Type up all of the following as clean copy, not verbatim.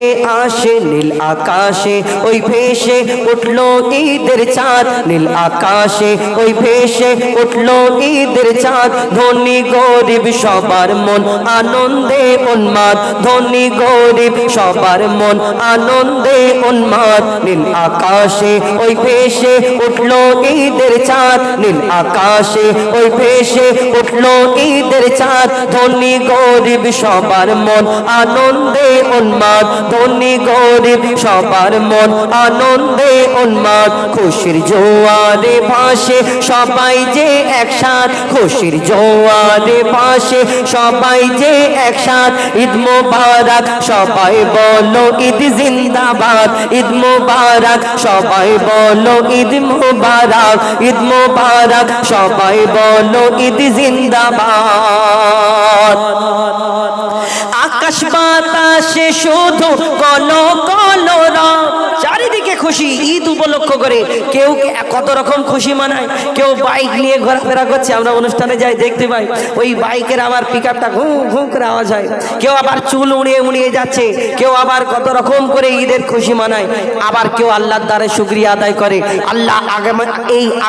আসে নীল আকাশে ওই ভেসে উঠলো ঈদের চাঁদ, নীল আকাশে ওই ভেসে উঠলো ঈদের চাঁদ। ধনী গরিব সবার মন আনন্দে উন্মাদ, ধনী গরিব সবার মন আনন্দে উন্মাদ। নীল আকাশে ওই ভেসে উঠলো ঈদের চাঁদ, নীল আকাশে ওই ভেসে উঠলো ঈদের চাঁদ। ধনী গরিব সবার মন আনন্দে উন্মাদ, ধনী গরিব সবার মন আনন্দে উন্মাদ। খুশির জোয়ারে ভাসে সবাই যে একসাথ, খুশির জোয়ারে ভাসে সবাই যে একসাথ। ঈদ মোবারক সবাই বলো ঈদ জিন্দাবাদ, ঈদ মোবারক সবাই বলো ঈদ মোবারক, ঈদ মোবারক সবাই বলো ঈদ জিন্দাবাদ। আকাশ বাতাসে শুধু কলো কলো রব, চারিদিকে খুশি ঈদ উপলক্ষ করে। কেউ কত রকম খুশি মানায়, কেউ বাইক নিয়ে ঘোরাফেরা করছে, আমরা অনুষ্ঠানে যাই দেখতে পাই ওই বাইকের আবার পিক আপটা ঘুম ঘুম করে আওয়াজ হয়। কেউ আবার চুল উড়িয়ে উড়িয়ে যাচ্ছে, কেউ আবার কত রকম করে ঈদের খুশি মানায়। আবার কেউ আল্লাহর দ্বারে শুকরিয়া আদায় করে, আল্লাহ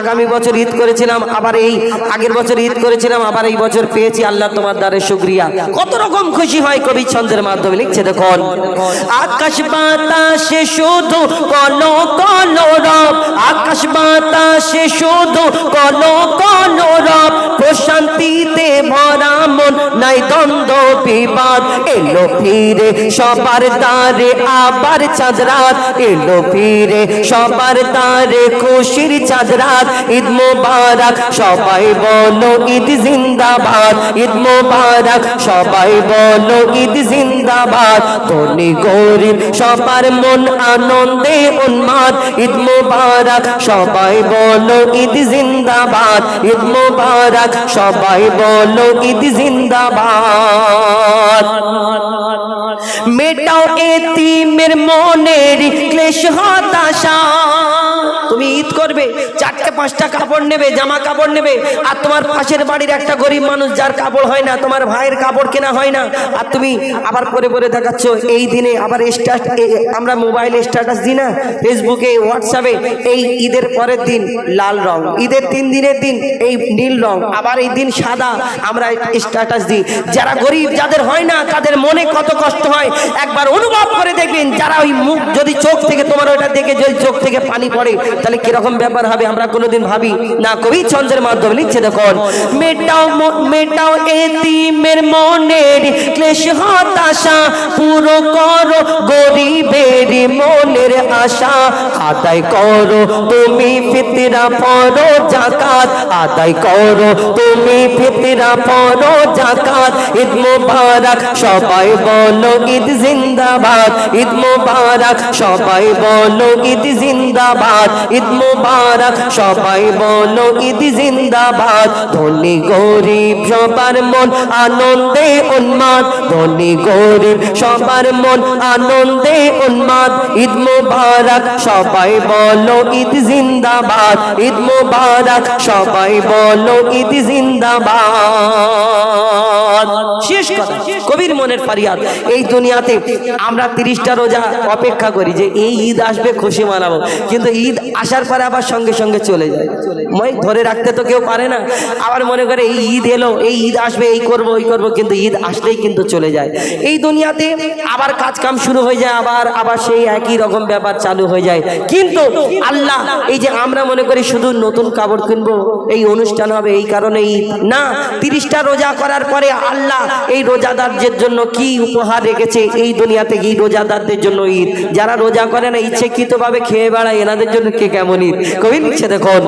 আগামী বছর ঈদ করেছিলাম, আবার এই আগের বছর ঈদ করেছিলাম, আবার এই বছর পেয়েছি, আল্লাহ তোমার দ্বারে শুকরিয়া। কত রকম খুশি হয় কবি ছন্দের মাধ্যমে লিখছে দেখুন। আকাশ বাতাসে শুধু কলো কলো রব, আকাশ বাতাসে শুধু কলো কলো রব। প্রশান্তিতে ভরা মন নাই দ্বন্দ্ব বিবাদ, এলো ফিরে সবার দ্বারে আবার চাঁদ রাত, এলো ফিরে সবার দ্বারে খুশির চাঁদ রাত। ঈদ মোবারক সবাই বলো ঈদ জিন্দাবাদ, ঈদ মোবারক সবাই বলো ঈদ জিন্দাবাদ। ধনী গরিব সবার মন আনন্দে উন্মাদ, ঈদ মোবারক সবাই বলো ঈদ জিন্দাবাদ, ঈদ মোবারক সবাই বলো ঈদ জিন্দাবাদ। মেটাও এতিমের মনের ক্লেশ হতাশা। তুমি ঈদ করবে, 4-5টা কাপড় নেবে, জামা কাপড় নেবে, আর তোমার পাশের বাড়ির একটা গরিব মানুষ যার কাপড় হয় না, তোমার ভাইয়ের কাপড় কেনা হয় না, আর তুমি আবার পরে পরে দেখাচ্ছ। এই দিনে আবার আমরা মোবাইলে স্ট্যাটাস দিই না, ফেসবুকে হোয়াটসঅ্যাপে, এই ঈদের পরের দিন লাল রং, ঈদের 3 দিনের দিন এই নীল রং, আবার এই দিন সাদা, আমরা স্ট্যাটাস দিই। যারা গরিব, যাদের হয় না, তাদের মনে কত কষ্ট হয় একবার অনুভব করে দেখবেন। যারা ওই মুখ যদি চোখ থেকে তোমার ওইটা দেখে যদি চোখ থেকে পানি পড়ে, তাহলে কিরকম ব্যাপার হবে আমরা কোনোদিন ভাবি না। কবি ছন্দের মাধ্যমে লিখছে দেখুন। মেটাও মেটাও এতিমের মনের ক্লেশ হতাশা, পুরো করো গরিবের মনের আশা। আদায় করো তুমি ফিতরা পড়ো যাকাত, আদায় করো তুমি ফিতরা পড়ো যাকাত। ঈদ মোবারক সবাই বলো ঈদ জিন্দাবাদ, ঈদ মোবারক সবাই বলো ঈদ জিন্দাবাদ, ঈদ মোবারক সবাই বলো ঈদ জিন্দাবাদ। ধনী গরিব সবার মন আনন্দে উন্মাদ, ধনী গরিব সবার মন আনন্দে উন্মাদ। ঈদ মোবারক সবাই বলো ঈদ জিন্দাবাদ, ঈদ মোবারক সবাই বলো ঈদ জিন্দাবাদ। শেষ কথা, কবির মনের ফারিয়াদ। এই দুনিয়াতে আমরা 30টা রোজা অপেক্ষা করি যে এই ঈদ আসবে খুশি মানাবো, কিন্তু ঈদ আসার পরে আবার সঙ্গে সঙ্গে চলে যায়। ধরে রাখতে তো কেউ পারে না। আবার মনে করে এই ঈদ এলো, এই ঈদ আসবে, এই করব ওই করব, কিন্তু ঈদ আসলেই কিন্তু চলে যায়। এই দুনিয়াতে আবার কাজ কাম শুরু হয়ে যায়, আবার সেই একই রকম ব্যাপার চালু হয়ে যায়। কিন্তু আল্লাহ, এই যে আমরা মনে করি শুধু নতুন কাপড় কিনবো, এই অনুষ্ঠান হবে, এই কারণে ঈদ না। 30টা রোজা করার পরে আল্লাহ এই রোজাদারদের জন্য কি উপহার রেখেছে এই দুনিয়াতে, এই রোজাদারদের জন্য ঈদ। যারা রোজা করে না, ইচ্ছাকৃতভাবে খেয়ে বেড়ায়, এনাদের জন্য কে কেমন ঈদ। কবি লিখছে দেখুন।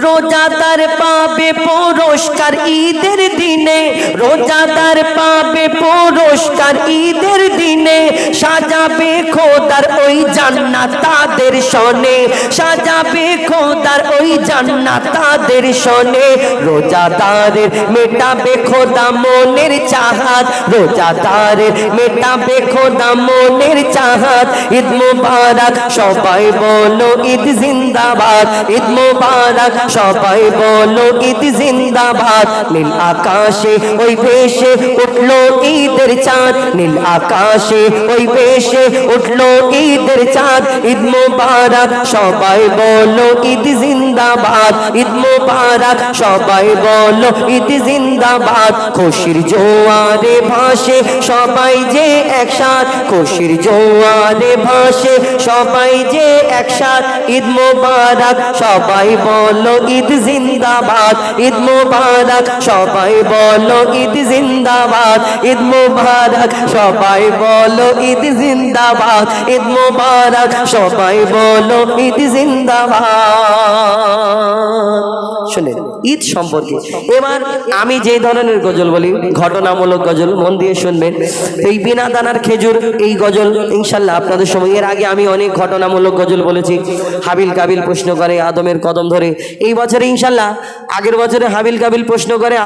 রোজাদার পাবে পুরস্কার ঈদের দিনে, রোজাদার পাবে পুরস্কার ঈদের দিনে। সাজাবে খোদার ওই জান্নাত তাদের শোনে, সাজাবে খোদার ওই জান্নাত তাদের শোনে। রোজাদারের মেটাবে খোদা মনের চাহাত, রোজাদারের মেটাবে খোদা মনের চাহাত। ঈদ মোবারক সবাই বলো ঈদ জিন্দাবাদ, ঈদ মোবারক সবাই বলো ঈদ জিন্দাবাদ। নীল আকাশে ওই ভেসে উঠলো ঈদের চাঁদ, নীল আকাশে ওই ভেসে উঠলো ঈদের চাঁদ, ঈদ মুবারক সবাই বলো ঈদ জিন্দাবাদ, ঈদ মুবারক সবাই বলো ঈদ জিন্দাবাদ। খুশির জোয়ারে ভাসে সবাই যে একসাথ, খুশির জোয়ারে ভাসে সবাই যে একসাথ। ঈদ মুবারক সবাই বলো ঈদ জিন্দাবাদ, ঈদ মুবারক সবাই বলো ঈদ জিন্দাবাদ, ঈদ মুবারক সবাই বলো ঈদ জিন্দাবাদ, ঈদ মুবারক সবাই বলো ঈদ জিন্দাবাদ। শুনেন ঈদ সম্পর্কে এবার আমি যে ধরনের গজল বলি, ঘটনামূলক গজল, মন দিয়ে শুনবেন। এই বিনা দানার খেজুর এই গজল ইনশাল্লাহ আপনাদের সময়, এর আগে আমি অনেক ঘটনামূলক গজল বলেছি। হাবিল কাবিল প্রশ্ন করে আদমের কদম ধরে, এই বছরে ইনশাল্লাহ আগের বছরে হাবিল কাবিল প্রশ্ন করে